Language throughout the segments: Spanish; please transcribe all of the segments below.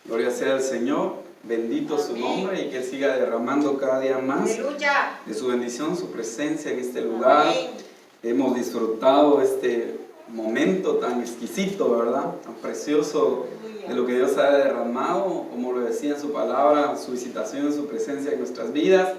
Gloria sea al Señor, bendito su nombre y que Él siga derramando cada día más de su bendición, su presencia en este lugar. Hemos disfrutado este momento tan exquisito, ¿verdad? Tan precioso de lo que Dios ha derramado, como lo decía en su palabra, su visitación, su presencia en nuestras vidas.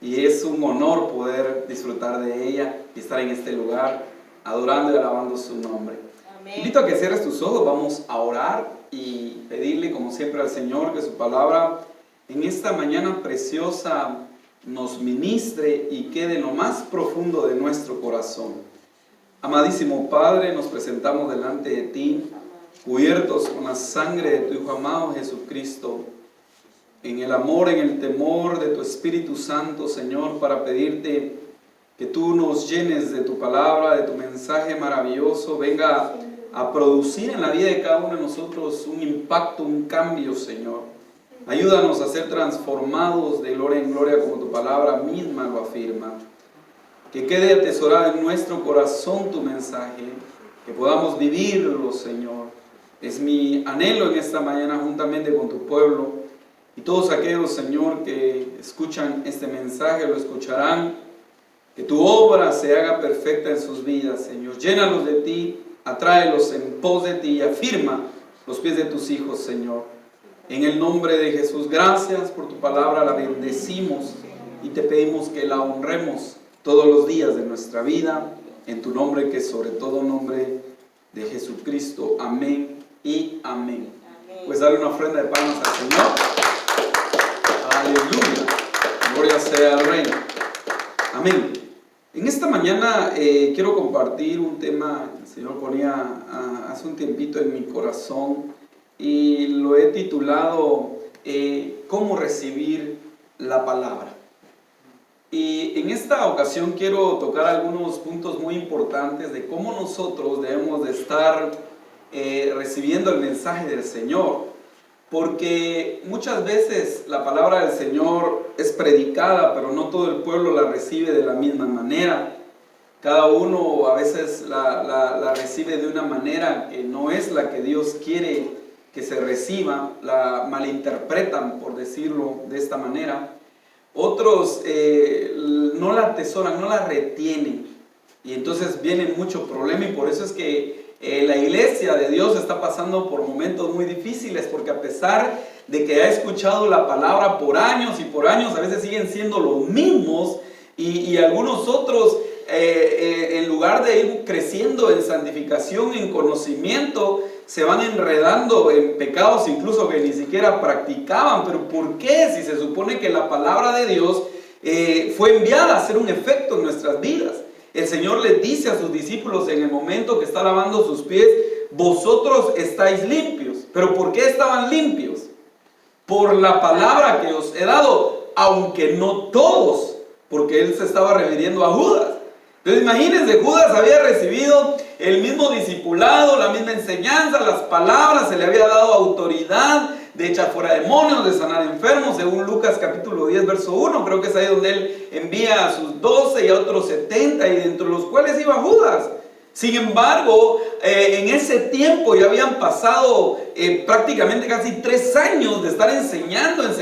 Y es un honor poder disfrutar de ella y estar en este lugar adorando y alabando su nombre. Amén. Invito a que cierres tus ojos, vamos a orar y pedirle como siempre al Señor que su palabra en esta mañana preciosa nos ministre y quede en lo más profundo de nuestro corazón. Amadísimo Padre, nos presentamos delante de ti, cubiertos con la sangre de tu Hijo amado Jesucristo, en el amor, en el temor de tu Espíritu Santo, Señor, para pedirte que tú nos llenes de tu palabra, de tu mensaje maravilloso, venga a producir en la vida de cada uno de nosotros un impacto, un cambio, Señor. Ayúdanos a ser transformados de gloria en gloria como tu palabra misma lo afirma. Que quede atesorado en nuestro corazón tu mensaje, que podamos vivirlo, Señor. Es mi anhelo en esta mañana juntamente con tu pueblo y todos aquellos, Señor, que escuchan este mensaje, lo escucharán. Que tu obra se haga perfecta en sus vidas, Señor. Llénalos de ti, atráelos en pos de ti y afirma los pies de tus hijos, Señor. En el nombre de Jesús, gracias por tu palabra, la bendecimos y te pedimos que la honremos todos los días de nuestra vida, en tu nombre que es sobre todo nombre de Jesucristo. Amén y amén. Pues darle una ofrenda de palmas al Señor. Aleluya. Gloria sea al Rey. Amén. En esta mañana quiero compartir un tema que el Señor ponía hace un tiempito en mi corazón y lo he titulado ¿Cómo recibir la palabra? Y en esta ocasión quiero tocar algunos puntos muy importantes de cómo nosotros debemos de estar recibiendo el mensaje del Señor. Porque muchas veces la palabra del Señor es predicada, pero no todo el pueblo la recibe de la misma manera. Cada uno a veces la recibe de una manera que no es la que Dios quiere que se reciba, la malinterpretan, por decirlo de esta manera. Otros no la atesoran, no la retienen. Y entonces viene mucho problema y por eso es que la iglesia de Dios está pasando por momentos muy difíciles, porque a pesar de que ha escuchado la palabra por años y por años, a veces siguen siendo los mismos y algunos otros en lugar de ir creciendo en santificación, en conocimiento, se van enredando en pecados incluso que ni siquiera practicaban. Pero ¿por qué? Si se supone que la palabra de Dios fue enviada a hacer un efecto en nuestras vidas. El Señor les dice a sus discípulos en el momento que está lavando sus pies: vosotros estáis limpios. ¿Pero por qué estaban limpios? Por la palabra que os he dado, aunque no todos, porque Él se estaba refiriendo a Judas. Entonces imagínense, Judas había recibido el mismo discipulado, la misma enseñanza, las palabras, se le había dado autoridad de echar fuera demonios, de sanar enfermos, según Lucas capítulo 10, verso 1, creo que es ahí donde Él envía a sus 12 y a otros 70, y dentro de los cuales iba Judas. Sin embargo, en ese tiempo ya habían pasado prácticamente casi 3 años de estar enseñando al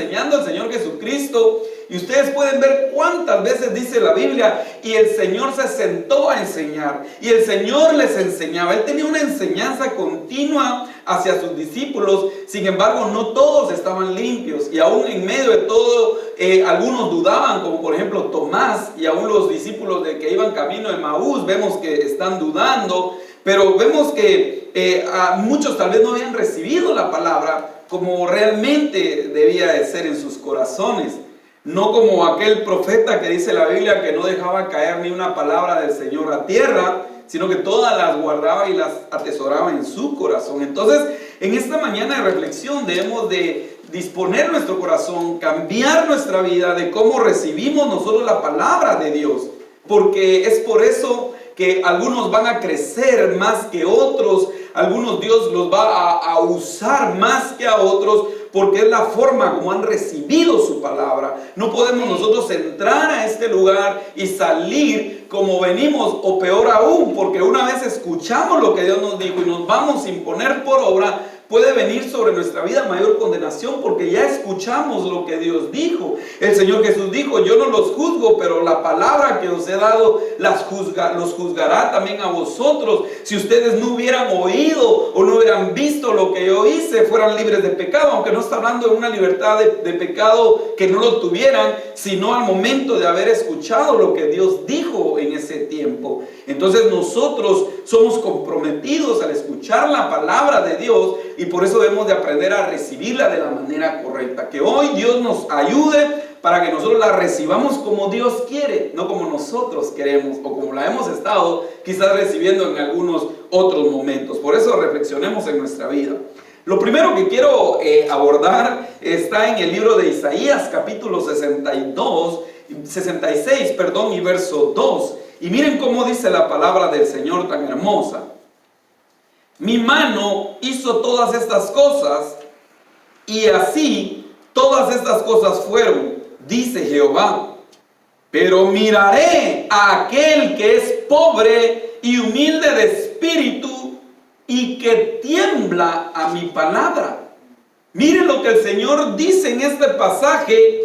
Señor Jesucristo. Y ustedes pueden ver cuántas veces dice la Biblia, y el Señor se sentó a enseñar, y el Señor les enseñaba. Él tenía una enseñanza continua hacia sus discípulos. Sin embargo, no todos estaban limpios, y aún en medio de todo, algunos dudaban, como por ejemplo Tomás, y aún los discípulos de que iban camino de Emaús, vemos que están dudando. Pero vemos que a muchos tal vez no habían recibido la palabra como realmente debía de ser en sus corazones. No como aquel profeta que dice la Biblia que no dejaba caer ni una palabra del Señor a tierra, sino que todas las guardaba y las atesoraba en su corazón. Entonces, en esta mañana de reflexión debemos de disponer nuestro corazón, cambiar nuestra vida de cómo recibimos nosotros la palabra de Dios. Porque es por eso que algunos van a crecer más que otros, algunos Dios los va a usar más que a otros, porque es la forma como han recibido su palabra. No podemos nosotros entrar a este lugar y salir como venimos, o peor aún, porque una vez escuchamos lo que Dios nos dijo y nos vamos sin poner por obra, puede venir sobre nuestra vida mayor condenación, porque ya escuchamos lo que Dios dijo. El Señor Jesús dijo: yo no los juzgo, pero la palabra que os he dado los juzgará también a vosotros. Si ustedes no hubieran oído o no hubieran visto lo que yo hice, fueran libres de pecado. Aunque no está hablando de una libertad de pecado que no lo tuvieran, sino al momento de haber escuchado lo que Dios dijo en ese tiempo. Entonces nosotros somos comprometidos al escuchar la palabra de Dios, y por eso debemos de aprender a recibirla de la manera correcta. Que hoy Dios nos ayude para que nosotros la recibamos como Dios quiere, no como nosotros queremos o como la hemos estado quizás recibiendo en algunos otros momentos. Por eso reflexionemos en nuestra vida. Lo primero que quiero abordar está en el libro de Isaías, capítulo 66, y verso 2. Y miren cómo dice la palabra del Señor tan hermosa. Mi mano hizo todas estas cosas, y así todas estas cosas fueron, dice Jehová. Pero miraré a aquel que es pobre y humilde de espíritu, y que tiembla a mi palabra. Miren lo que el Señor dice en este pasaje,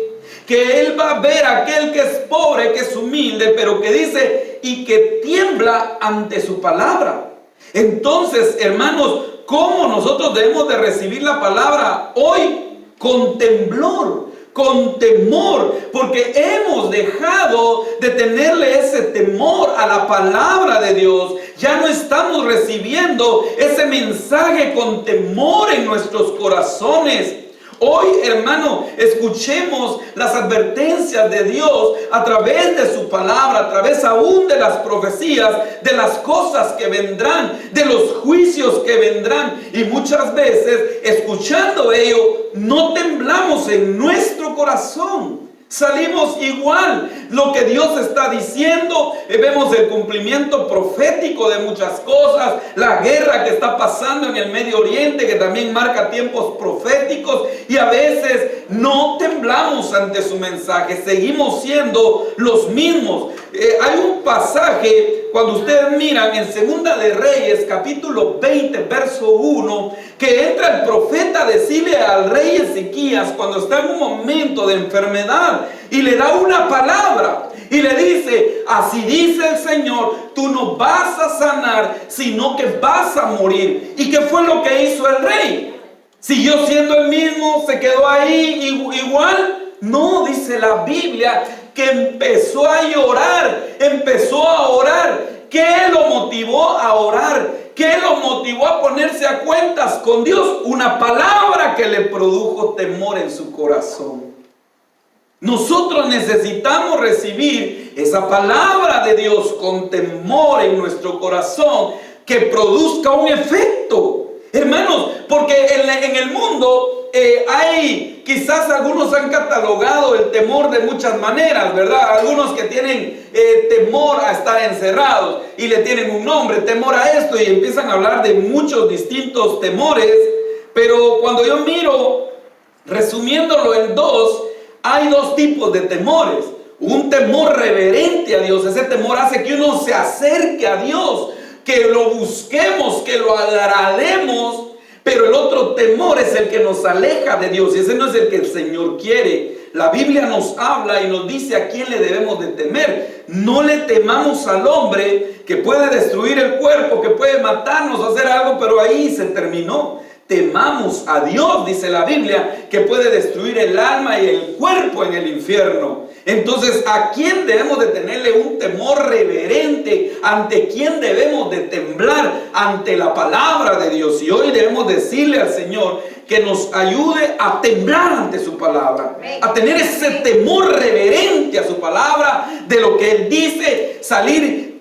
que Él va a ver a aquel que es pobre, que es humilde, pero que dice, y que tiembla ante su palabra. Entonces, hermanos, ¿cómo nosotros debemos de recibir la palabra hoy? Con temblor, con temor, porque hemos dejado de tenerle ese temor a la palabra de Dios. Ya no estamos recibiendo ese mensaje con temor en nuestros corazones. Hoy, hermano, escuchemos las advertencias de Dios a través de su palabra, a través aún de las profecías, de las cosas que vendrán, de los juicios que vendrán. Y muchas veces, escuchando ello, no temblamos en nuestro corazón. Salimos igual. Lo que Dios está diciendo, vemos el cumplimiento profético de muchas cosas, la guerra que está pasando en el Medio Oriente, que también marca tiempos proféticos, y a veces no temblamos ante su mensaje, seguimos siendo los mismos. Hay un pasaje, cuando ustedes miran en Segunda de Reyes, capítulo 20, verso 1, que entra el profeta a decirle al rey Ezequías, cuando está en un momento de enfermedad, y le da una palabra, y le dice: así dice el Señor, tú no vas a sanar, sino que vas a morir. ¿Y qué fue lo que hizo el rey? ¿Siguió siendo el mismo? ¿Se quedó ahí igual? No, dice la Biblia que empezó a llorar, empezó a orar. ¿Qué lo motivó a orar? ¿Qué lo motivó a ponerse a cuentas con Dios? Una palabra que le produjo temor en su corazón. Nosotros necesitamos recibir esa palabra de Dios con temor en nuestro corazón, que produzca un efecto. Hermanos, porque en el mundo hay, quizás algunos han catalogado el temor de muchas maneras, ¿verdad? Algunos que tienen temor a estar encerrados y le tienen un nombre, temor a esto, y empiezan a hablar de muchos distintos temores. Pero cuando yo miro, resumiéndolo en dos, hay dos tipos de temores. Un temor reverente a Dios. Ese temor hace que uno se acerque a Dios, que lo busquemos, que lo agrademos. Pero el otro temor es el que nos aleja de Dios, y ese no es el que el Señor quiere. La Biblia nos habla y nos dice a quién le debemos de temer. No le temamos al hombre, que puede destruir el cuerpo, que puede matarnos, hacer algo, pero ahí se terminó. Temamos a Dios, dice la Biblia, que puede destruir el alma y el cuerpo en el infierno. Entonces, ¿a quién debemos de tenerle un temor reverente? ¿Ante quién debemos de temblar? Ante la palabra de Dios. Y hoy debemos decirle al Señor que nos ayude a temblar ante su palabra, a tener ese temor reverente a su palabra, de lo que Él dice, salir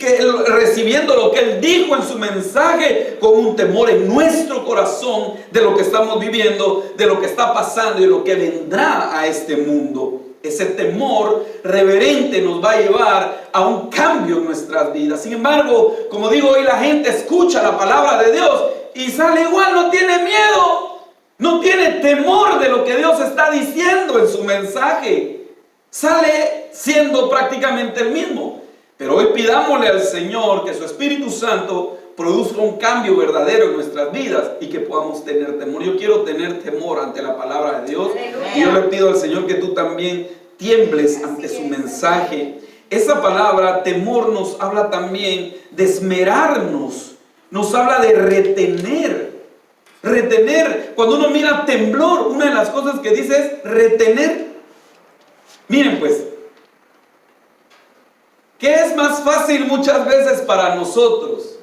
recibiendo lo que Él dijo en su mensaje, con un temor en nuestro corazón de lo que estamos viviendo, de lo que está pasando y de lo que vendrá a este mundo. Ese temor reverente nos va a llevar a un cambio en nuestras vidas. Sin embargo, como digo, hoy la gente escucha la palabra de Dios y sale igual, no tiene miedo, no tiene temor de lo que Dios está diciendo en su mensaje. Sale siendo prácticamente el mismo. Pero hoy pidámosle al Señor que su Espíritu Santo produzca un cambio verdadero en nuestras vidas y que podamos tener temor. Yo quiero tener temor ante la palabra de Dios. Aleluya. Y yo le pido al Señor que tú también tiembles ante su mensaje. Esa palabra, temor, nos habla también de esmerarnos, nos habla de retener. Retener, cuando uno mira temblor, una de las cosas que dice es retener. Miren pues, ¿qué es más fácil muchas veces para nosotros?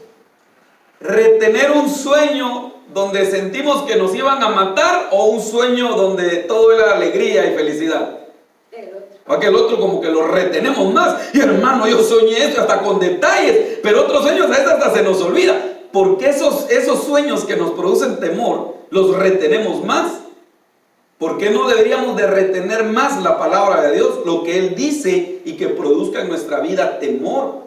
¿Retener un sueño donde sentimos que nos iban a matar o un sueño donde todo era alegría y felicidad? Para que el otro como que lo retenemos más. Y hermano, yo soñé esto hasta con detalles, pero otros sueños a veces hasta se nos olvida. Porque esos sueños que nos producen temor, los retenemos más. ¿Por qué no deberíamos de retener más la palabra de Dios, lo que Él dice y que produzca en nuestra vida temor?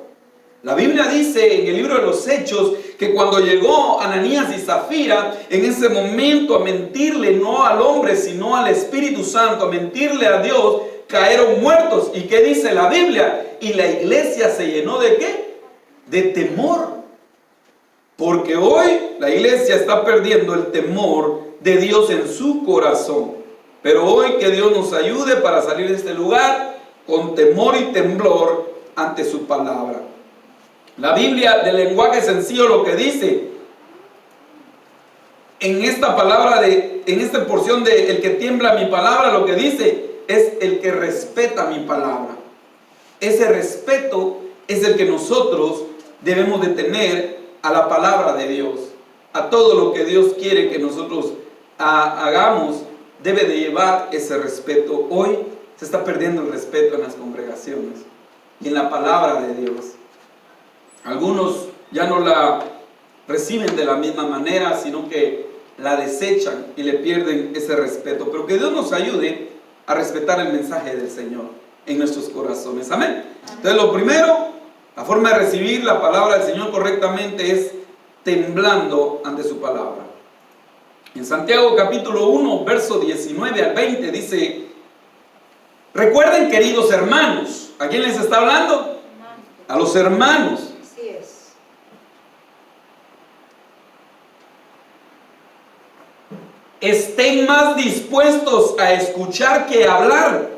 La Biblia dice en el libro de los Hechos que cuando llegó Ananías y Zafira, en ese momento a mentirle no al hombre, sino al Espíritu Santo, a mentirle a Dios, cayeron muertos. ¿Y qué dice la Biblia? Y la iglesia se llenó ¿de qué? De temor. Porque hoy la iglesia está perdiendo el temor de Dios en su corazón. Pero hoy que Dios nos ayude para salir de este lugar con temor y temblor ante su palabra. La Biblia de lenguaje sencillo lo que dice en esta palabra, en esta porción de el que tiembla mi palabra, lo que dice es el que respeta mi palabra. Ese respeto es el que nosotros debemos de tener a la palabra de Dios, a todo lo que Dios quiere que nosotros hagamos, debe de llevar ese respeto. Hoy se está perdiendo el respeto en las congregaciones y en la palabra de Dios. Algunos ya no la reciben de la misma manera, sino que la desechan y le pierden ese respeto. Pero que Dios nos ayude a respetar el mensaje del Señor en nuestros corazones. Amén. Entonces, lo primero, la forma de recibir la palabra del Señor correctamente es temblando ante su palabra. En Santiago capítulo 1, verso 19 al 20 dice: recuerden, queridos hermanos, ¿a quién les está hablando? A los hermanos. Así es. Estén más dispuestos a escuchar que a hablar.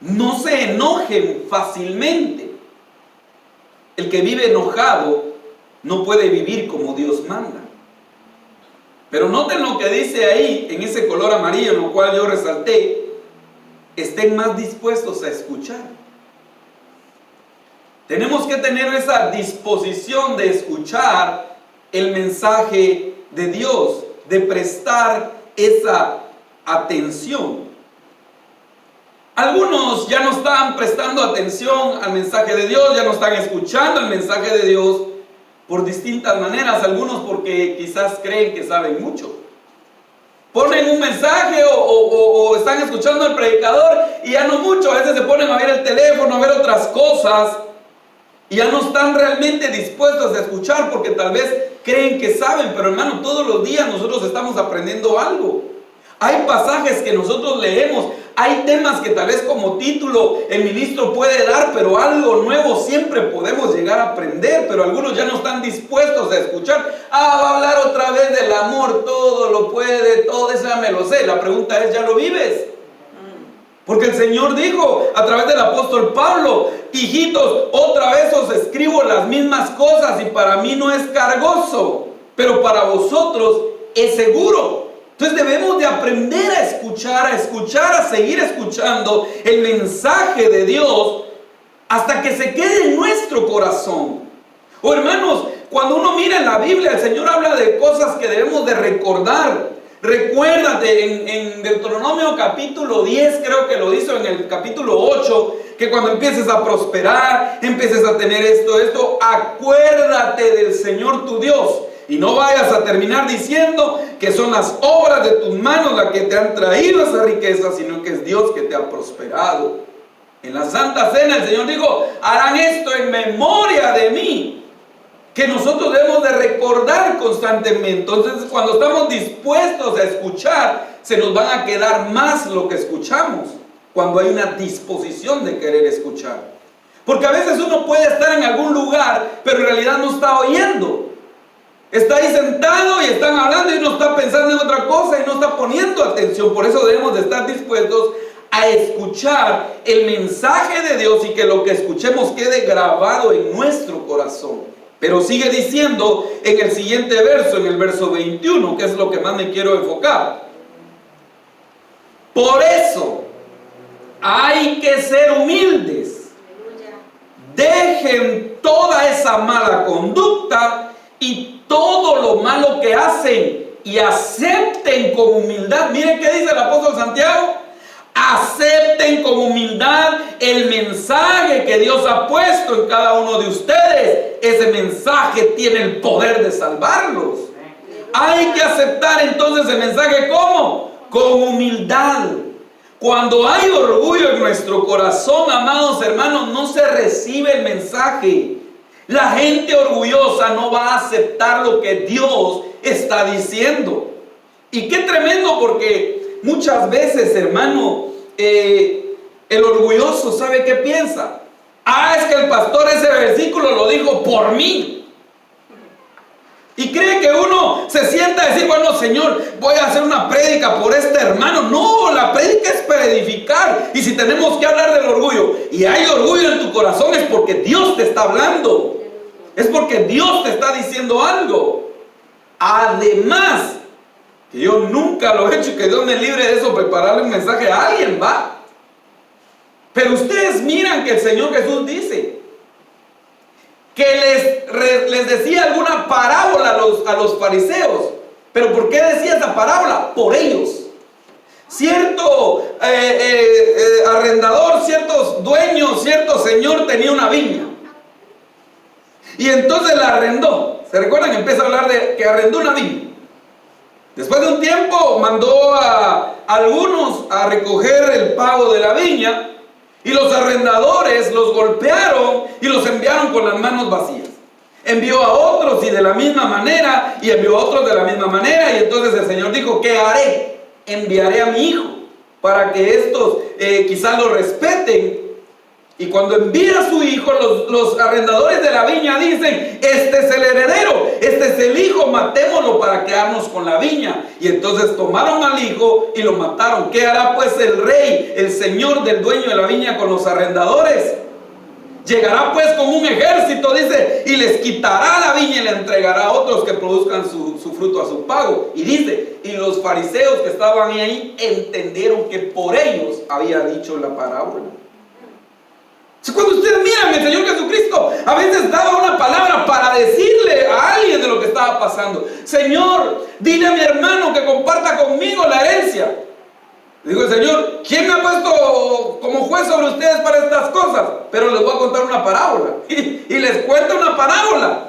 No se enojen fácilmente. El que vive enojado no puede vivir como Dios manda. Pero noten lo que dice ahí, en ese color amarillo, en lo cual yo resalté: estén más dispuestos a escuchar. Tenemos que tener esa disposición de escuchar el mensaje de Dios, de prestar esa atención. Algunos ya no están prestando atención al mensaje de Dios, ya no están escuchando el mensaje de Dios por distintas maneras. Algunos porque quizás creen que saben mucho. Ponen un mensaje o están escuchando al predicador y ya no mucho. A veces se ponen a ver el teléfono, a ver otras cosas y ya no están realmente dispuestos a escuchar porque tal vez creen que saben. Pero hermano, todos los días nosotros estamos aprendiendo algo. Hay pasajes que nosotros leemos, hay temas que tal vez como título el ministro puede dar, pero algo nuevo siempre podemos llegar a aprender. Pero algunos ya no están dispuestos a escuchar. Va a hablar otra vez del amor, todo lo puede, todo eso ya me lo sé. La pregunta es, ¿ya lo vives? Porque el Señor dijo a través del apóstol Pablo: hijitos, otra vez os escribo las mismas cosas y para mí no es cargoso, pero para vosotros es seguro. Entonces debemos de aprender a escuchar, a seguir escuchando el mensaje de Dios hasta que se quede en nuestro corazón. Oh hermanos, cuando uno mira en la Biblia, el Señor habla de cosas que debemos de recordar. Recuérdate en Deuteronomio capítulo 10, creo que lo hizo en el capítulo 8, que cuando empieces a prosperar, empieces a tener esto, acuérdate del Señor tu Dios. Y no vayas a terminar diciendo que son las obras de tus manos las que te han traído esa riqueza, sino que es Dios que te ha prosperado. En la Santa Cena el Señor dijo: harán esto en memoria de mí, que nosotros debemos de recordar constantemente. Entonces, cuando estamos dispuestos a escuchar, se nos van a quedar más lo que escuchamos, cuando hay una disposición de querer escuchar. Porque a veces uno puede estar en algún lugar, pero en realidad no está oyendo. Está ahí sentado y están hablando y uno está pensando en otra cosa y no está poniendo atención. Por eso debemos de estar dispuestos a escuchar el mensaje de Dios y que lo que escuchemos quede grabado en nuestro corazón. Pero sigue diciendo en el siguiente verso, en el verso 21, que es lo que más me quiero enfocar. Por eso hay que ser humildes. Dejen toda esa mala conducta y todo lo malo que hacen y acepten con humildad. Miren qué dice el apóstol Santiago. Acepten con humildad el mensaje que Dios ha puesto en cada uno de ustedes. Ese mensaje tiene el poder de salvarlos. Hay que aceptar entonces el mensaje, ¿cómo? Con humildad. Cuando hay orgullo en nuestro corazón, amados hermanos, no se recibe el mensaje. La gente orgullosa no va a aceptar lo que Dios está diciendo. Y qué tremendo, porque muchas veces, hermano, el orgulloso, ¿sabe qué piensa? Es que el pastor ese versículo lo dijo por mí. Y cree que uno se sienta a decir, bueno, Señor, voy a hacer una prédica por este hermano. No, la prédica es para edificar. Y si tenemos que hablar del orgullo y hay orgullo en tu corazón, es porque Dios te está hablando. Es porque Dios te está diciendo algo. Además, que yo nunca lo he hecho y que Dios me libre de eso, prepararle un mensaje a alguien, va. Pero ustedes miran que el Señor Jesús dice que les decía alguna parábola a los fariseos. ¿Pero por qué decía esa parábola? Por ellos. Cierto arrendador, ciertos dueños, cierto señor tenía una viña. Y entonces la arrendó. ¿Se recuerdan? Empieza a hablar de que arrendó una viña. Después de un tiempo mandó a algunos a recoger el pago de la viña. Y los arrendadores los golpearon y los enviaron con las manos vacías. Envió a otros y de la misma manera, y envió a otros de la misma manera. Y entonces el Señor dijo, ¿qué haré? Enviaré a mi hijo para que estos quizás lo respeten. Y cuando envía a su hijo, los arrendadores de la viña dicen, este es el heredero, este es el hijo, matémoslo para quedarnos con la viña. Y entonces tomaron al hijo y lo mataron. ¿Qué hará pues el rey, el señor del dueño de la viña con los arrendadores? Llegará pues con un ejército, dice, y les quitará la viña y le entregará a otros que produzcan su fruto a su pago. Y dice, y los fariseos que estaban ahí entendieron que por ellos había dicho la parábola. Cuando ustedes miran, el Señor Jesucristo a veces daba una palabra para decirle a alguien de lo que estaba pasando. Señor, dile a mi hermano que comparta conmigo la herencia. Digo, el Señor, ¿quién me ha puesto como juez sobre ustedes para estas cosas? Pero les voy a contar una parábola. Y les cuenta una parábola,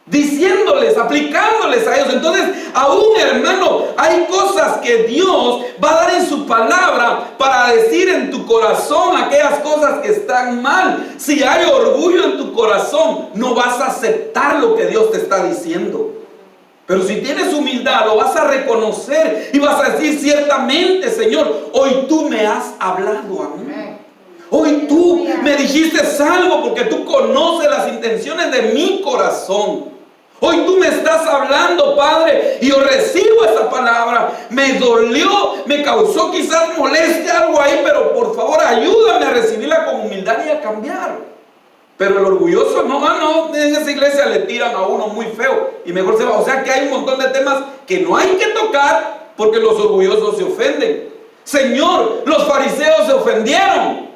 diciéndoles, aplicándoles a ellos. Entonces, aún, hermano, hay cosas que Dios va a dar en su palabra para decir en tu corazón aquellas cosas que están mal. Si hay orgullo en tu corazón, no vas a aceptar lo que Dios te está diciendo. Pero si tienes humildad, lo vas a reconocer y vas a decir, ciertamente, Señor, hoy tú me has hablado a mí. Hoy tú me dijiste algo porque tú conoces las intenciones de mi corazón. Hoy tú me estás hablando, Padre, y yo recibo esa palabra. Me dolió, me causó quizás molestia, algo ahí, pero por favor ayúdame a recibirla con humildad y a cambiar. Pero el orgulloso, no, en esa iglesia le tiran a uno muy feo y mejor se va. O sea que hay un montón de temas que no hay que tocar porque los orgullosos se ofenden. Señor, los fariseos se ofendieron.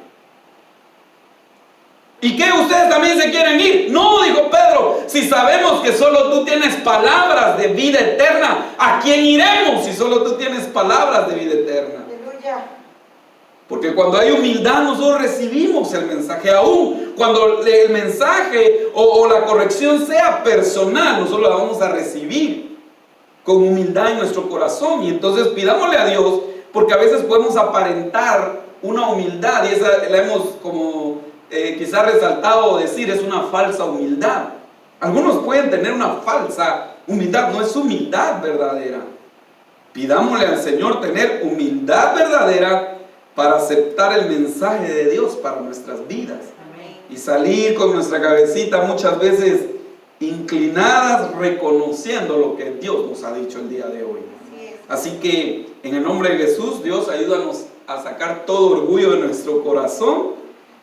¿Y qué? ¿Ustedes también se quieren ir? No, dijo Pedro, si sabemos que solo tú tienes palabras de vida eterna, ¿a quién iremos si solo tú tienes palabras de vida eterna? Aleluya. Porque cuando hay humildad nosotros recibimos el mensaje. Aún cuando el mensaje o la corrección sea personal, nosotros la vamos a recibir con humildad en nuestro corazón. Y entonces pidámosle a Dios, porque a veces podemos aparentar una humildad y esa la hemos como quizás resaltado o decir, es una falsa humildad. Algunos pueden tener una falsa humildad, no es humildad verdadera. Pidámosle al Señor tener humildad verdadera para aceptar el mensaje de Dios para nuestras vidas. Amén. Y salir con nuestra cabecita muchas veces inclinadas, reconociendo lo que Dios nos ha dicho el día de hoy. Así que en el nombre de Jesús, Dios, ayúdanos a sacar todo orgullo de nuestro corazón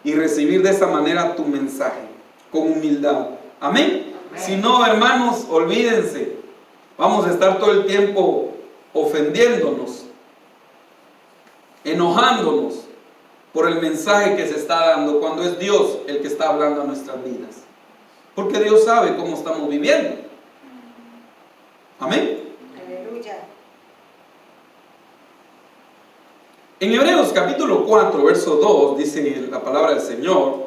y recibir de esa manera tu mensaje, con humildad. Amén. Si no, hermanos, olvídense, vamos a estar todo el tiempo ofendiéndonos, enojándonos por el mensaje que se está dando, cuando es Dios el que está hablando a nuestras vidas. Porque Dios sabe cómo estamos viviendo. Amén. Aleluya. En Hebreos capítulo 4, verso 2, dice la palabra del Señor: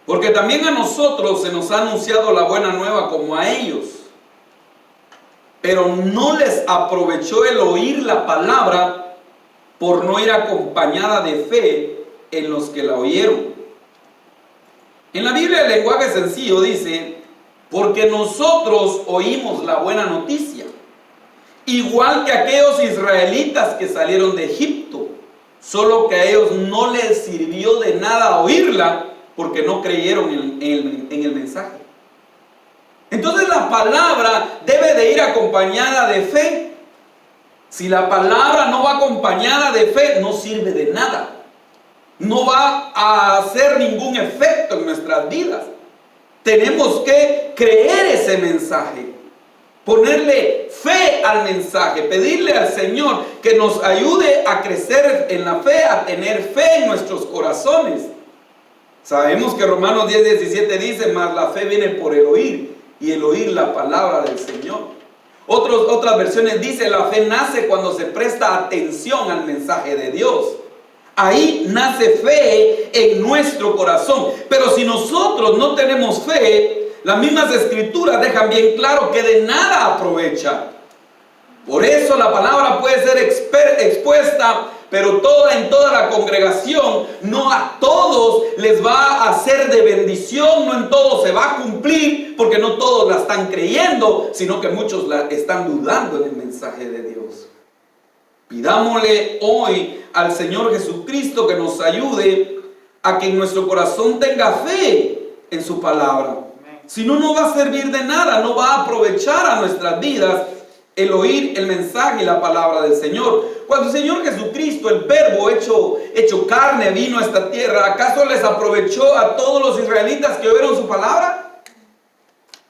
porque también a nosotros se nos ha anunciado la buena nueva como a ellos, pero no les aprovechó el oír la palabra por no ir acompañada de fe en los que la oyeron. En la Biblia el lenguaje sencillo dice: porque nosotros oímos la buena noticia, igual que aquellos israelitas que salieron de Egipto, solo que a ellos no les sirvió de nada oírla, porque no creyeron en el mensaje. Entonces la palabra debe de ir acompañada de fe. Si la palabra no va acompañada de fe, no sirve de nada. No va a hacer ningún efecto en nuestras vidas. Tenemos que creer ese mensaje, ponerle fe al mensaje, pedirle al Señor que nos ayude a crecer en la fe, a tener fe en nuestros corazones. Sabemos que Romanos 10:17 dice: mas la fe viene por el oír, y el oír la palabra del Señor. Otras versiones dice: la fe nace cuando se presta atención al mensaje de Dios. Ahí nace fe en nuestro corazón. Pero si nosotros no tenemos fe, las mismas escrituras dejan bien claro que de nada aprovecha. Por eso la palabra puede ser expuesta, pero en toda la congregación, no a todos les va a ser de bendición, no en todos se va a cumplir, porque no todos la están creyendo, sino que muchos la están dudando en el mensaje de Dios. Pidámosle hoy al Señor Jesucristo que nos ayude a que en nuestro corazón tenga fe en su palabra. Si no, no va a servir de nada, no va a aprovechar a nuestras vidas el oír el mensaje y la palabra del Señor. Cuando el Señor Jesucristo, el verbo hecho carne, vino a esta tierra, ¿acaso les aprovechó a todos los israelitas que oyeron su palabra?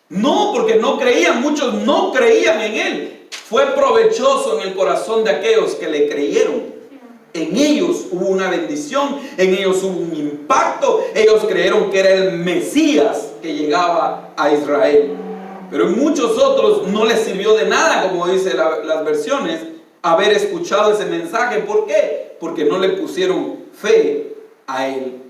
No, porque no creían, muchos no creían en Él. Fue provechoso en el corazón de aquellos que le creyeron. En ellos hubo una bendición, en ellos hubo un impacto. Ellos creyeron que era el Mesías que llegaba a Israel. Pero en muchos otros no les sirvió de nada, como dice las versiones, haber escuchado ese mensaje. ¿Por qué? Porque no le pusieron fe a Él.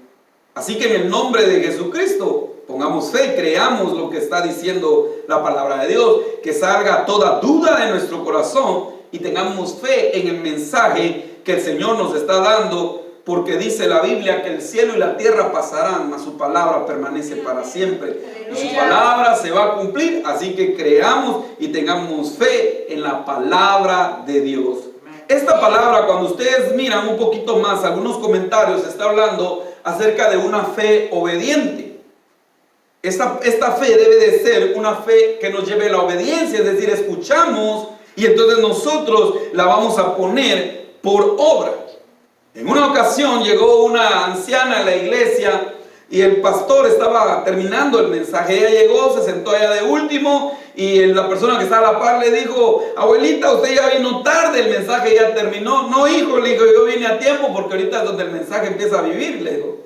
Así que en el nombre de Jesucristo, pongamos fe, creamos lo que está diciendo la palabra de Dios, que salga toda duda de nuestro corazón y tengamos fe en el mensaje que el Señor nos está dando, porque dice la Biblia que el cielo y la tierra pasarán, mas su palabra permanece para siempre. Y su palabra se va a cumplir, así que creamos y tengamos fe en la palabra de Dios. Esta palabra, cuando ustedes miran un poquito más, algunos comentarios, está hablando acerca de una fe obediente. Esta fe debe de ser una fe que nos lleve a la obediencia, es decir, escuchamos y entonces nosotros la vamos a poner por obra. En una ocasión llegó una anciana a la iglesia y el pastor estaba terminando el mensaje. Ella llegó, se sentó allá de último y la persona que estaba a la par le dijo: abuelita, usted ya vino tarde, el mensaje ya terminó. No, hijo, le dijo, yo vine a tiempo porque ahorita es donde el mensaje empieza a vivir, le dijo.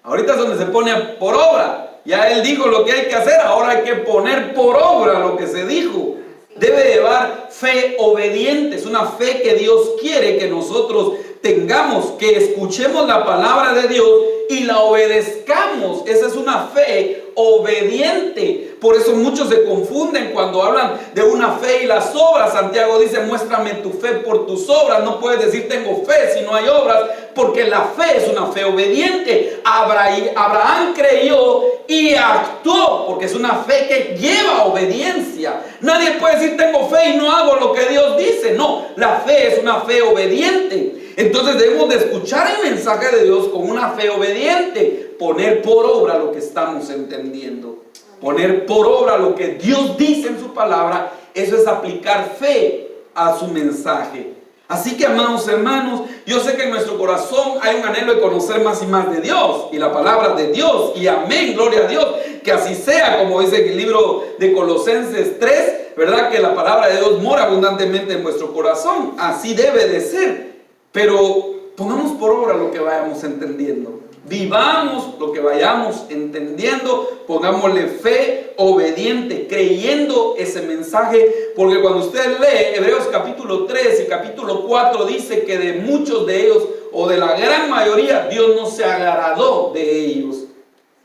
Ahorita es donde se pone por obra. Ya él dijo lo que hay que hacer, ahora hay que poner por obra lo que se dijo. Debe llevar fe obediente, es una fe que Dios quiere que nosotros tengamos, que escuchemos la palabra de Dios y la obedezcamos. Esa es una fe obediente. Por eso muchos se confunden cuando hablan de una fe y las obras. Santiago dice: muéstrame tu fe por tus obras. No puedes decir tengo fe si no hay obras, porque la fe es una fe obediente. Abraham creyó y actuó, porque es una fe que lleva obediencia. Nadie puede decir tengo fe y no hago lo que Dios dice. No, la fe es una fe obediente. Entonces debemos de escuchar el mensaje de Dios con una fe obediente, poner por obra lo que estamos entendiendo. Poner por obra lo que Dios dice en su palabra, eso es aplicar fe a su mensaje. Así que, amados hermanos, yo sé que en nuestro corazón hay un anhelo de conocer más y más de Dios y la palabra de Dios, y amén, gloria a Dios, que así sea, como dice el libro de Colosenses 3, ¿verdad? Que la palabra de Dios mora abundantemente en vuestro corazón, así debe de ser, pero pongamos por obra lo que vayamos entendiendo. Vivamos lo que vayamos entendiendo, pongámosle fe obediente, creyendo ese mensaje, porque cuando usted lee Hebreos capítulo 3 y capítulo 4, dice que de muchos de ellos, o de la gran mayoría, Dios no se agradó de ellos,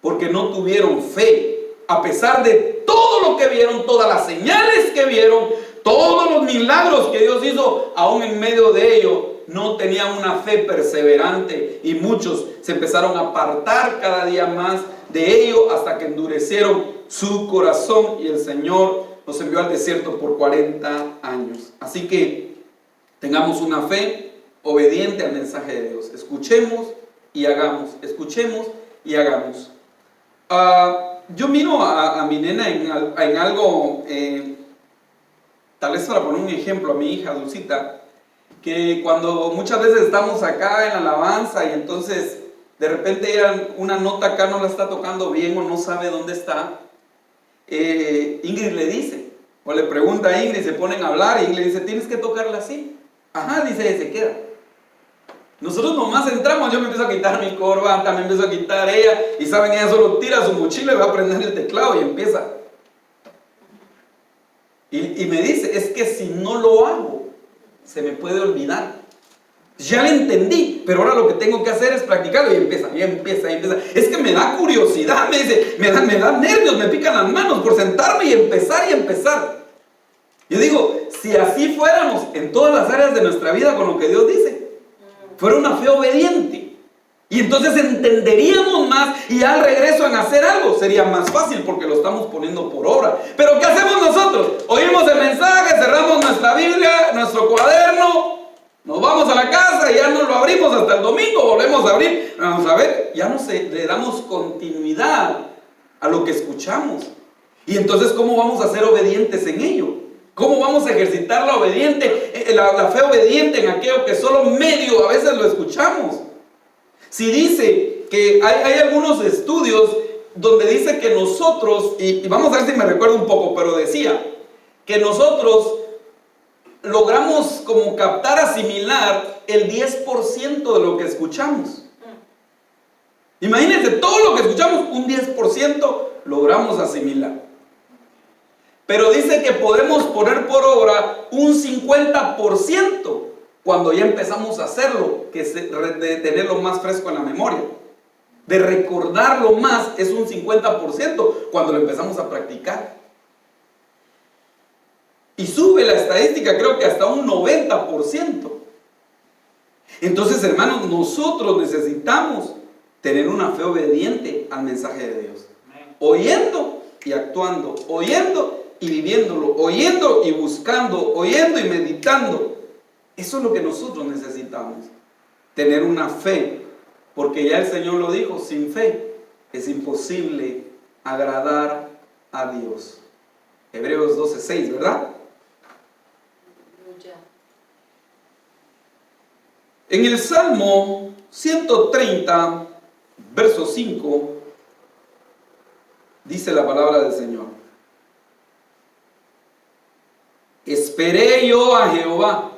porque no tuvieron fe, a pesar de todo lo que vieron, todas las señales que vieron, todos los milagros que Dios hizo, aún en medio de ello, no tenían una fe perseverante, y muchos se empezaron a apartar cada día más de ello hasta que endurecieron su corazón, y el Señor los envió al desierto por 40 años. Así que tengamos una fe obediente al mensaje de Dios. Escuchemos y hagamos. Escuchemos y hagamos. Yo miro a mi nena en algo, tal vez para poner un ejemplo, a mi hija Dulcita, que cuando muchas veces estamos acá en la alabanza y entonces de repente ella una nota acá no la está tocando bien o no sabe dónde está, Ingrid le dice, o le pregunta a Ingrid, se ponen a hablar y Ingrid dice, tienes que tocarla así. Ajá, dice, se queda. Nosotros nomás entramos, yo me empiezo a quitar mi corbata, me empiezo a quitar ella, y saben, ella solo tira su mochila y va a prender el teclado y empieza. Y me dice, es que si no lo hago, se me puede olvidar. Ya le entendí, pero ahora lo que tengo que hacer es practicarlo, y empieza. Es que me da curiosidad, me dice, me da nervios, me pican las manos por sentarme y empezar. Yo digo, si así fuéramos en todas las áreas de nuestra vida con lo que Dios dice, fuera una fe obediente, y entonces entenderíamos más, y al regreso en hacer algo sería más fácil porque lo estamos poniendo por obra. Pero ¿qué hacemos nosotros? Oímos el mensaje, cerramos nuestra Biblia, nuestro cuaderno, nos vamos a la casa y ya no lo abrimos hasta el domingo, volvemos a abrir, vamos a ver, ya no sé, le damos continuidad a lo que escuchamos. Y entonces, ¿cómo vamos a ser obedientes en ello? ¿Cómo vamos a ejercitar la fe obediente en aquello que solo medio a veces lo escuchamos? Si dice que hay algunos estudios donde dice que nosotros, y vamos a ver si me recuerdo un poco, pero decía que nosotros logramos como captar, asimilar el 10% de lo que escuchamos. Imagínense, todo lo que escuchamos, un 10% logramos asimilar. Pero dice que podemos poner por obra un 50% cuando ya empezamos a hacerlo, que es de tenerlo más fresco en la memoria. De recordarlo más es un 50% cuando lo empezamos a practicar. Y sube la estadística, creo que hasta un 90%. Entonces, hermanos, nosotros necesitamos tener una fe obediente al mensaje de Dios. Oyendo y actuando, oyendo y viviéndolo, oyendo y buscando, oyendo y meditando. Eso es lo que nosotros necesitamos. Tener una fe, porque ya el Señor lo dijo, sin fe es imposible agradar a Dios. Hebreos 12:6, ¿verdad? En el Salmo 130, verso 5, dice la palabra del Señor: esperé yo a Jehová,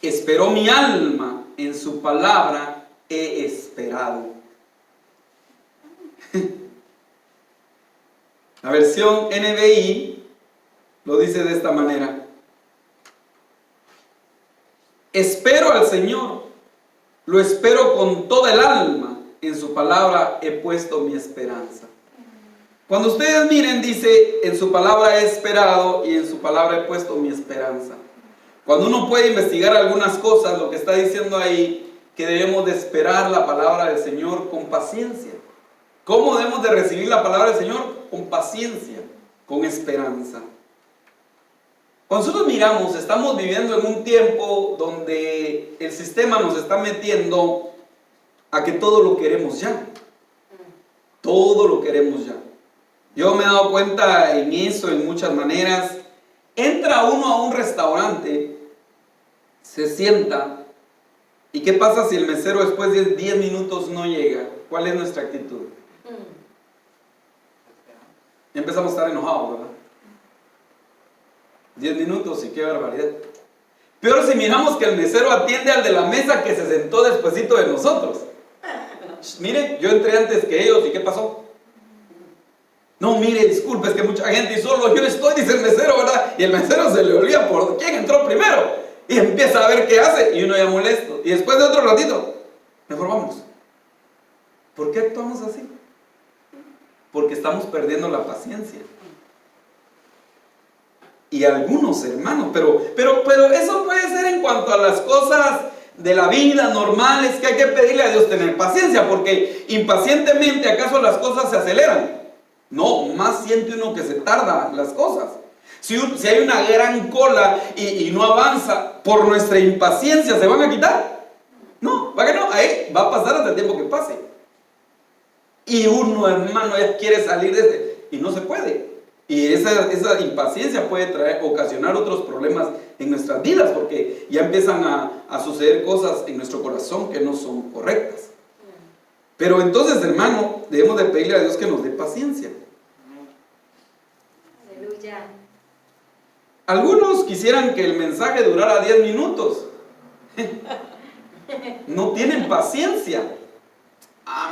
esperó mi alma, en su palabra he esperado. La versión NBI lo dice de esta manera: espero al Señor, lo espero con toda el alma, en su palabra he puesto mi esperanza. Cuando ustedes miren, dice, en su palabra he esperado y en su palabra he puesto mi esperanza. Cuando uno puede investigar algunas cosas, lo que está diciendo ahí, que debemos de esperar la palabra del Señor con paciencia. ¿Cómo debemos de recibir la palabra del Señor? Con paciencia, con esperanza. Cuando nosotros miramos, estamos viviendo en un tiempo donde el sistema nos está metiendo a que todo lo queremos ya. Todo lo queremos ya. Yo me he dado cuenta en eso, en muchas maneras. Entra uno a un restaurante, se sienta, ¿y qué pasa si el mesero después de 10 minutos no llega? ¿Cuál es nuestra actitud? Ya empezamos a estar enojados, ¿verdad? 10 minutos y qué barbaridad. Peor si miramos que el mesero atiende al de la mesa que se sentó despuesito de nosotros. Mire, yo entré antes que ellos, ¿y qué pasó? No, mire, disculpe, es que mucha gente y solo yo estoy, dice el mesero, ¿verdad? Y el mesero se le olvida por quién entró primero. Y empieza a ver qué hace y uno ya molesto. Y después de otro ratito, mejor vamos. ¿Por qué actuamos así? Porque estamos perdiendo la paciencia. Y algunos hermanos, pero eso puede ser en cuanto a las cosas de la vida normales, que hay que pedirle a Dios tener paciencia, porque impacientemente acaso las cosas se aceleran. No, más siente uno que se tarda las cosas. Si hay una gran cola y no avanza, por nuestra impaciencia, ¿se van a quitar? No, ¿va que no? Ahí va a pasar hasta el tiempo que pase. Y uno, hermano, ya quiere salir de ese, y no se puede. Y esa impaciencia puede ocasionar otros problemas en nuestras vidas, porque ya empiezan a suceder cosas en nuestro corazón que no son correctas. Pero entonces, hermano, debemos de pedirle a Dios que nos dé paciencia. Aleluya. Algunos quisieran que el mensaje durara 10 minutos. No tienen paciencia.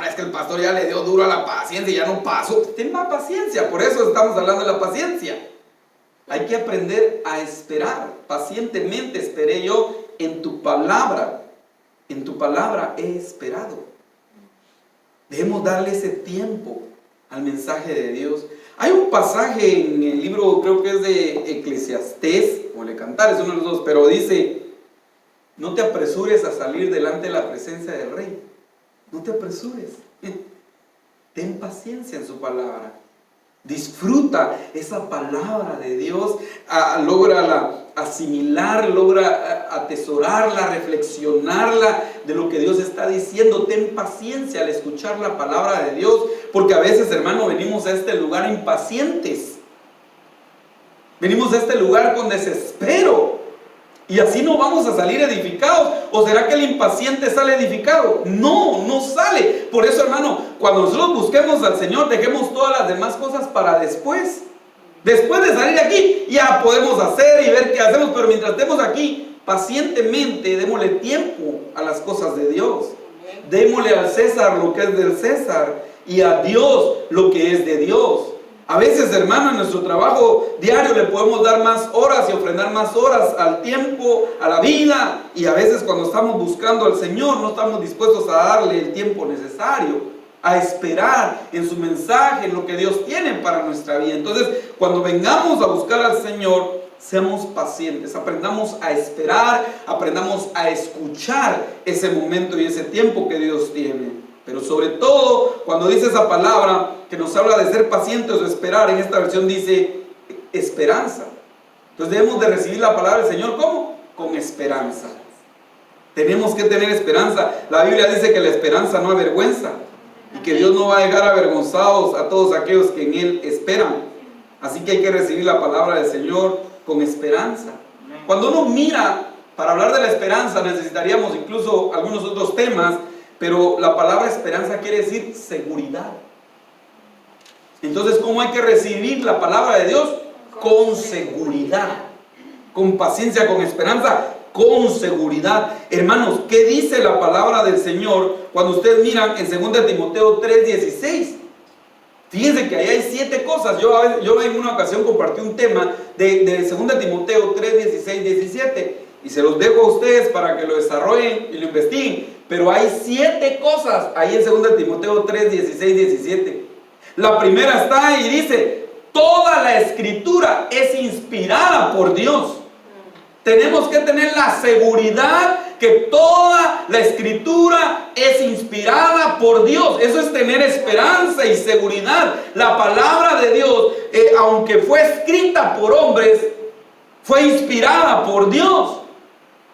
Es que el pastor ya le dio duro a la paciencia y ya no pasó. Ten más paciencia, por eso estamos hablando de la paciencia. Hay que aprender a esperar. Pacientemente esperé yo en tu palabra. En tu palabra he esperado. Debemos darle ese tiempo al mensaje de Dios. Hay un pasaje en el libro, creo que es de Eclesiastés, o de Cantares, uno de los dos, pero dice: no te apresures a salir delante de la presencia del Rey. No te apresures. Ten paciencia en su palabra. Disfruta esa palabra de Dios. Logra asimilar, logra atesorarla, reflexionarla de lo que Dios está diciendo. Ten paciencia al escuchar la palabra de Dios, porque a veces, hermano, venimos a este lugar impacientes. Venimos a este lugar con desespero. Y así no vamos a salir edificados. ¿O será que el impaciente sale edificado? No sale. Por eso, hermano, cuando nosotros busquemos al Señor, dejemos todas las demás cosas para después. Después de salir de aquí, ya podemos hacer y ver qué hacemos. Pero mientras estemos aquí, pacientemente, démosle tiempo a las cosas de Dios. Démosle al César lo que es del César y a Dios lo que es de Dios. A veces, hermano, en nuestro trabajo diario le podemos dar más horas y ofrendar más horas al tiempo, a la vida. Y a veces cuando estamos buscando al Señor no estamos dispuestos a darle el tiempo necesario, a esperar en su mensaje, en lo que Dios tiene para nuestra vida. Entonces, cuando vengamos a buscar al Señor, seamos pacientes, aprendamos a esperar, aprendamos a escuchar ese momento y ese tiempo que Dios tiene. Pero sobre todo, cuando dice esa palabra que nos habla de ser pacientes o esperar, en esta versión dice esperanza. Entonces debemos de recibir la palabra del Señor, ¿cómo? Con esperanza. Tenemos que tener esperanza. La Biblia dice que la esperanza no avergüenza y que Dios no va a dejar avergonzados a todos aquellos que en Él esperan. Así que hay que recibir la palabra del Señor con esperanza. Cuando uno mira, para hablar de la esperanza necesitaríamos incluso algunos otros temas, pero la palabra esperanza quiere decir seguridad. Entonces, ¿cómo hay que recibir la palabra de Dios? Con seguridad, con paciencia, con esperanza, con seguridad. Hermanos, ¿qué dice la palabra del Señor cuando ustedes miran en 2 Timoteo 3:16? Fíjense que ahí hay 7 cosas. Yo en una ocasión compartí un tema de 2 Timoteo 3:16, 17 y se los dejo a ustedes para que lo desarrollen y lo investiguen. Pero hay 7 cosas ahí en 2 Timoteo 3, 16, 17. La primera está y dice: toda la escritura es inspirada por Dios. Tenemos que tener la seguridad que toda la escritura es inspirada por Dios. Eso es tener esperanza y seguridad. La palabra de Dios, aunque fue escrita por hombres, fue inspirada por Dios.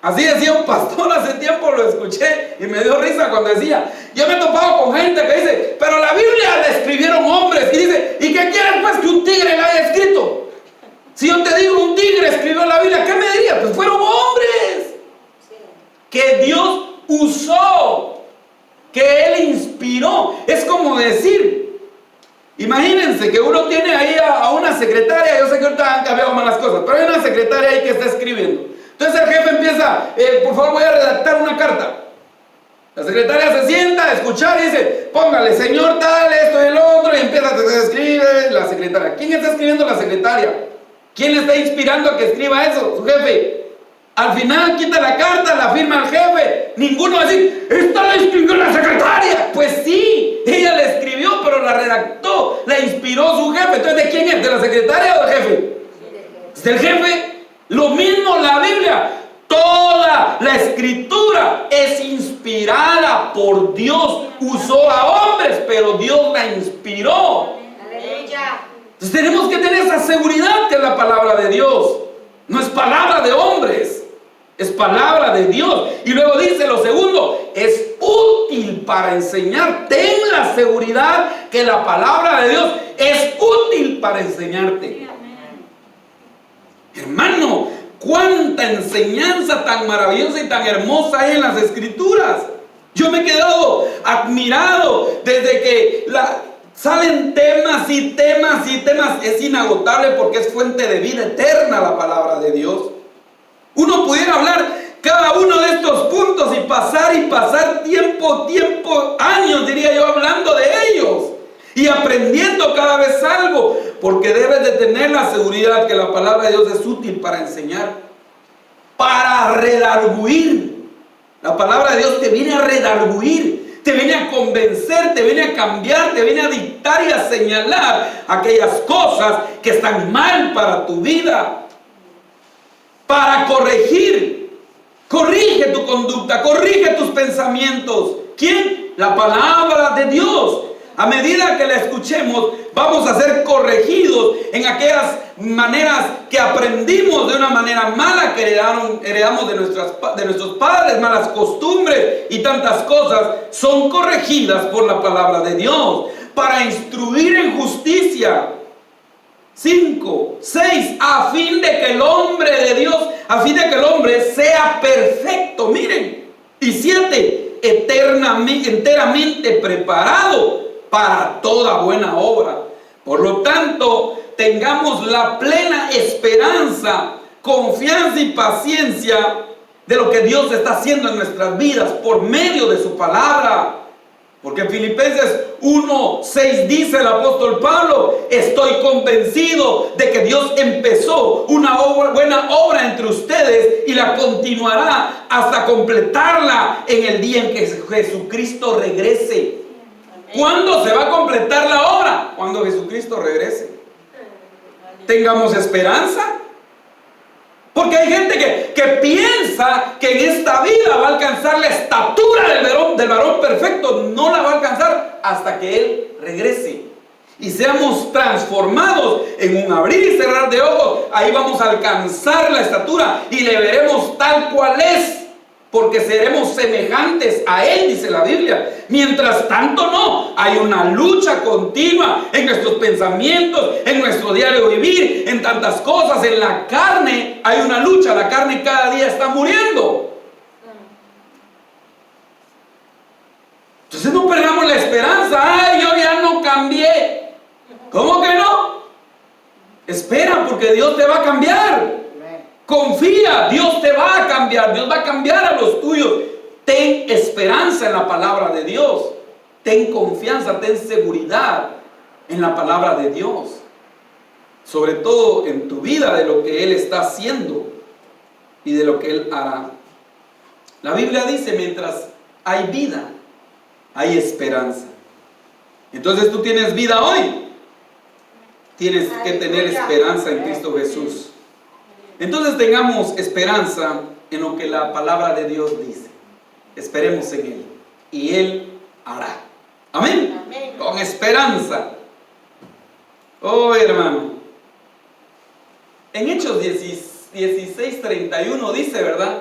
Así decía un pastor hace tiempo, lo escuché y me dio risa cuando decía, yo me he topado con gente que dice, pero la Biblia la escribieron hombres, y dice, ¿y qué quieres pues que un tigre la haya escrito? Si yo te digo un tigre escribió la Biblia, ¿qué me dirías? Pues fueron hombres que Dios usó, que Él inspiró. Es como decir, imagínense que uno tiene ahí a una secretaria, yo sé que ahorita han cambiado más las cosas, pero hay una secretaria ahí que está escribiendo. Entonces el jefe empieza, por favor voy a redactar una carta. La secretaria se sienta a escuchar y dice, póngale, señor tal, esto y el otro, y empieza a escribir la secretaria. ¿Quién está escribiendo la secretaria? ¿Quién le está inspirando a que escriba eso? Su jefe. Al final quita la carta, la firma el jefe. Ninguno va a decir, esta la escribió la secretaria. Pues sí, ella la escribió, pero la redactó, la inspiró su jefe. Entonces, ¿de quién es? ¿De la secretaria o del jefe? ¿Es del jefe? Lo mismo la Biblia. Toda la escritura es inspirada por Dios. Usó a hombres, pero Dios la inspiró. Entonces tenemos que tener esa seguridad que es la palabra de Dios. No es palabra de hombres, es palabra de Dios. Y luego dice lo segundo, es útil para enseñar. Ten la seguridad que la palabra de Dios es útil para enseñarte. Hermano, cuánta enseñanza tan maravillosa y tan hermosa hay en las Escrituras. Yo me he quedado admirado desde que salen temas y temas y temas. Es inagotable porque es fuente de vida eterna la palabra de Dios. Uno pudiera hablar cada uno de estos puntos y pasar tiempo, años diría yo, hablando de ellos y aprendiendo cada vez algo, porque debes de tener la seguridad que la palabra de Dios es útil para enseñar, para redarguir. La palabra de Dios te viene a redarguir, te viene a convencer, te viene a cambiar, te viene a dictar y a señalar aquellas cosas que están mal para tu vida, para corregir. Corrige tu conducta, corrige tus pensamientos. ¿Quién? La palabra de Dios. A medida que la escuchemos, vamos a ser corregidos en aquellas maneras que aprendimos de una manera mala que heredamos de nuestros padres, malas costumbres y tantas cosas, son corregidas por la palabra de Dios para instruir en justicia. 5, 6, a fin de que el hombre de Dios, a fin de que el hombre sea perfecto, miren. Y 7, enteramente preparado para toda buena obra. Por lo tanto, tengamos la plena esperanza, confianza y paciencia de lo que Dios está haciendo en nuestras vidas por medio de su palabra. Porque en Filipenses 1:6 dice el apóstol Pablo, estoy convencido de que Dios empezó una buena obra entre ustedes y la continuará hasta completarla en el día en que Jesucristo regrese. ¿Cuándo se va a completar la obra? Cuando Jesucristo regrese. Tengamos esperanza. Porque hay gente que piensa que en esta vida va a alcanzar la estatura del varón perfecto. No la va a alcanzar hasta que Él regrese y seamos transformados en un abrir y cerrar de ojos. Ahí vamos a alcanzar la estatura y le veremos tal cual es, porque seremos semejantes a Él, dice la Biblia. Mientras tanto no, hay una lucha continua en nuestros pensamientos, en nuestro diario vivir, en tantas cosas. En la carne hay una lucha, la carne cada día está muriendo. Entonces no perdamos la esperanza. Ay, yo ya no cambié. ¿Cómo que no? Espera, porque Dios te va a cambiar. Confía, Dios te va a cambiar, Dios va a cambiar a los tuyos. Ten esperanza en la palabra de Dios. Ten confianza, ten seguridad en la palabra de Dios. Sobre todo en tu vida, de lo que Él está haciendo y de lo que Él hará. La Biblia dice, mientras hay vida, hay esperanza. Entonces tú tienes vida hoy. Tienes que tener esperanza en Cristo Jesús. Entonces tengamos esperanza en lo que la palabra de Dios dice. Esperemos en Él y Él hará. Amén. Amén. Con esperanza. Oh, hermano. En Hechos 16:31 dice, ¿verdad?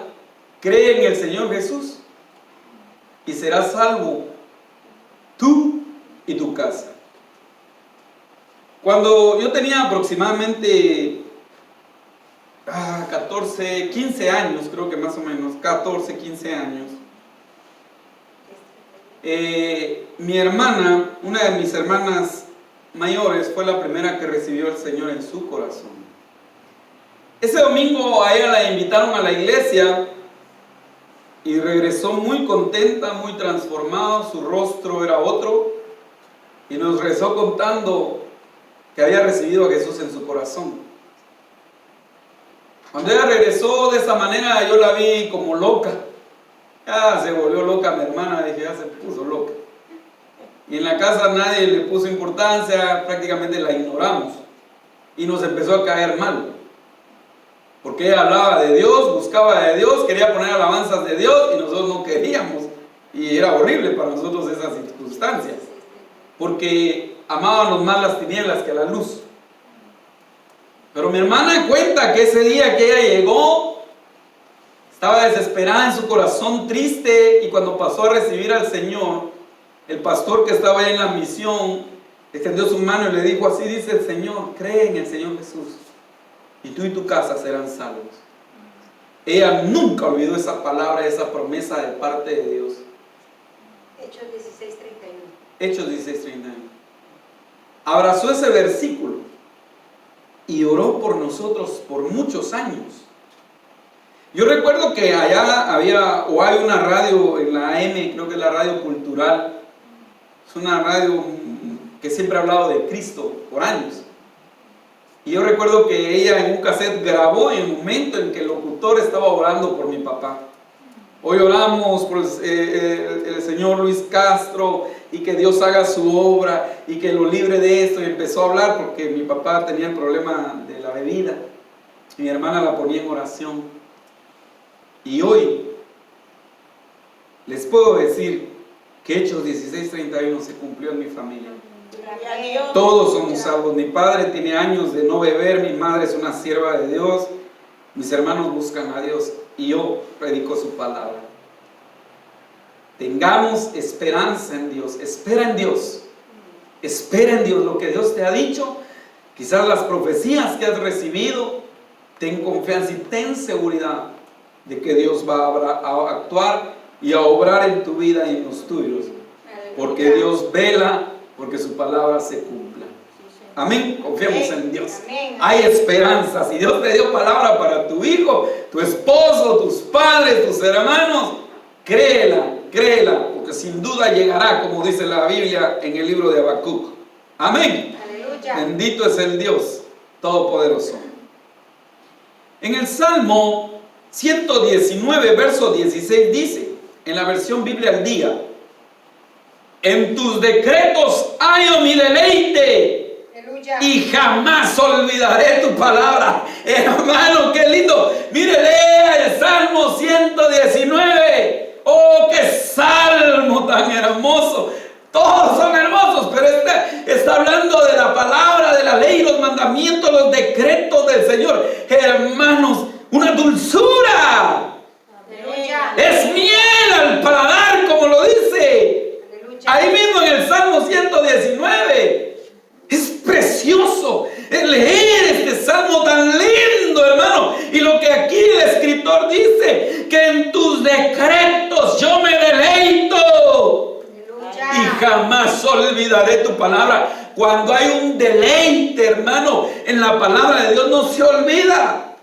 cree en el Señor Jesús y serás salvo tú y tu casa. Cuando yo tenía aproximadamente 14, 15 años, creo que más o menos, 14, 15 años, mi hermana, una de mis hermanas mayores, fue la primera que recibió al Señor en su corazón. Ese domingo a ella la invitaron a la iglesia y regresó muy contenta, muy transformada, su rostro era otro, y nos regresó contando que había recibido a Jesús en su corazón. Cuando ella regresó de esa manera, yo la vi como loca. Ya se volvió loca mi hermana, dije, ya se puso loca. Y en la casa nadie le puso importancia, prácticamente la ignoramos. Y nos empezó a caer mal. Porque ella hablaba de Dios, buscaba de Dios, quería poner alabanzas de Dios y nosotros no queríamos. Y era horrible para nosotros esas circunstancias. Porque amábamos más las tinieblas que la luz. Pero mi hermana cuenta que ese día que ella llegó, estaba desesperada en su corazón, triste, y cuando pasó a recibir al Señor, el pastor que estaba ahí en la misión extendió su mano y le dijo, así dice el Señor, cree en el Señor Jesús y tú y tu casa serán salvos. Ella nunca olvidó esa palabra, esa promesa de parte de Dios. Hechos 16:31. Hechos 16:31. Abrazó ese versículo y oró por nosotros por muchos años. Yo recuerdo que allá había, o hay una radio en la AM, creo que es la Radio Cultural. Es una radio que siempre ha hablado de Cristo por años. Y yo recuerdo que ella en un cassette grabó en el momento en que el locutor estaba orando por mi papá. Hoy oramos por el señor Luis Castro y que Dios haga su obra y que lo libre de esto. Y empezó a hablar porque mi papá tenía el problema de la bebida. Mi hermana la ponía en oración. Y hoy les puedo decir que Hechos 16:31 se cumplió en mi familia. Todos somos salvos. Mi padre tiene años de no beber, mi madre es una sierva de Dios, mis hermanos buscan a Dios y yo predico su palabra. Tengamos esperanza en Dios, espera en Dios, espera en Dios lo que Dios te ha dicho, quizás las profecías que has recibido. Ten confianza y ten seguridad de que Dios va a actuar y a obrar en tu vida y en los tuyos, porque Dios vela porque su palabra se cumpla. Amén, confiemos en Dios. Hay esperanza. Si Dios te dio palabra para tu hijo, tu esposo, tus padres, tus hermanos, créela, créela, porque sin duda llegará, como dice la Biblia en el libro de Habacuc. Amén. Aleluya. Bendito es el Dios Todopoderoso. En el Salmo 119, verso 16 dice, en la versión Biblia al día, en tus decretos hallo mi deleite. Aleluya. Y jamás olvidaré tu palabra. Hermano, qué lindo. Mire, lea el Salmo 119. Oh, qué salmo tan hermoso. Todos son hermosos, pero este está hablando de la palabra, de la ley, los mandamientos, los decretos del Señor. Hermanos, una dulzura. Aleluya. Es miel al paladar, como lo dice. Ahí mismo en el Salmo 119. Es precioso leer este salmo tan lindo, hermano. Y lo que aquí el escritor dice, que en tus decretos yo me deleito. Aleluya. Y jamás olvidaré tu palabra. Cuando hay un deleite, hermano, en la palabra de Dios no se olvida.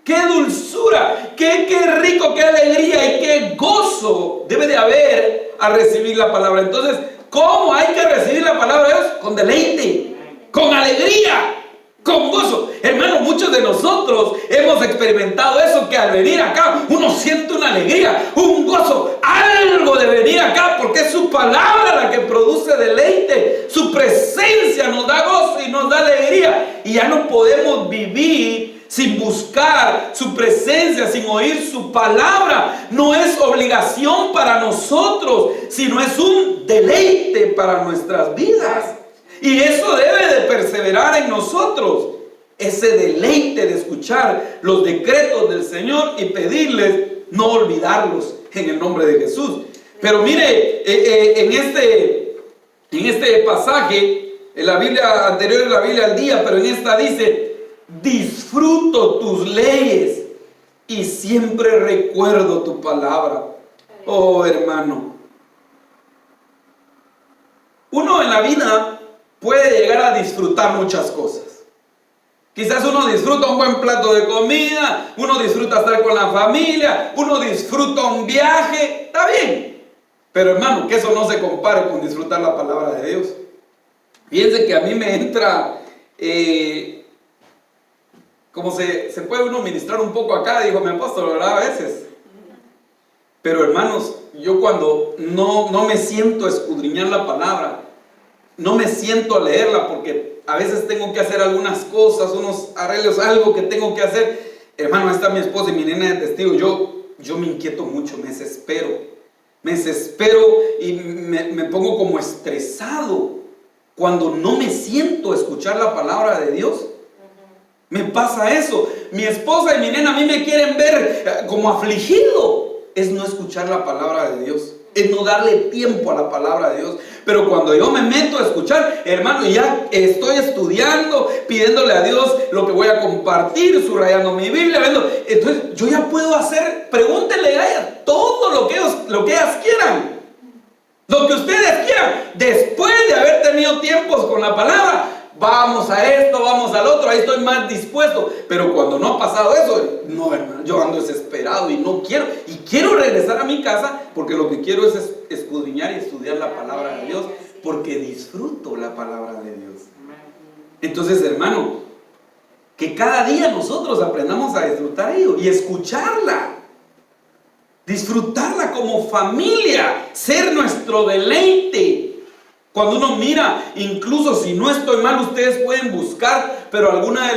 ¡Qué dulzura! ¡Qué rico! ¡Qué alegría! Y qué gozo debe de haber al recibir la palabra. Entonces, ¿cómo hay que recibir la palabra de Dios? Con deleite, con alegría, con gozo. Hermano, muchos de nosotros hemos experimentado eso, que al venir acá uno siente una alegría, un gozo, algo de venir acá, porque es su palabra la que produce deleite. Su presencia nos da gozo y nos da alegría. Y ya no podemos vivir sin buscar su presencia, sin oír su palabra. No es obligación para nosotros, sino es un deleite para nuestras vidas. Y eso debe de perseverar en nosotros, ese deleite de escuchar los decretos del Señor y pedirles no olvidarlos en el nombre de Jesús. Pero mire, en este pasaje, en la Biblia anterior es la Biblia al día, pero en esta dice: disfruto tus leyes y siempre recuerdo tu palabra. Oh, hermano, uno en la vida puede llegar a disfrutar muchas cosas. Quizás uno disfruta un buen plato de comida, uno disfruta estar con la familia, uno disfruta un viaje, está bien. Pero hermano, que eso no se compare con disfrutar la palabra de Dios. Fíjense que a mí me entra, como se puede uno ministrar un poco acá, dijo mi apóstol, ¿verdad? A veces. Pero hermanos, yo cuando no me siento a escudriñar la palabra, no me siento a leerla, porque a veces tengo que hacer algunas cosas, unos arreglos, algo que tengo que hacer. Hermano, está mi esposa y mi nena de testigo. Yo me inquieto mucho, me desespero y me pongo como estresado cuando no me siento a escuchar la palabra de Dios. Me pasa eso. Mi esposa y mi nena a mí me quieren ver como afligido. Es no escuchar la palabra de Dios, es no darle tiempo a la palabra de Dios. Pero cuando yo me meto a escuchar, hermano, ya estoy estudiando, pidiéndole a Dios lo que voy a compartir, subrayando mi Biblia, viendo. Entonces yo ya puedo hacer, pregúntenle a ellas todo lo que ellas quieran, lo que ustedes quieran. Después de haber tenido tiempos con la palabra, vamos a esto, vamos al otro, ahí estoy más dispuesto. Pero cuando no ha pasado eso, no, hermano, yo ando desesperado y no quiero, y quiero regresar a mi casa, porque lo que quiero es escudriñar y estudiar la palabra de Dios, porque disfruto la palabra de Dios. Entonces, hermano, que cada día nosotros aprendamos a disfrutar ello y escucharla, disfrutarla como familia, ser nuestro deleite. Cuando uno mira, incluso si no estoy mal, ustedes pueden buscar, pero alguna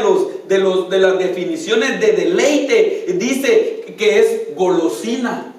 de las definiciones de deleite dice que es golosina.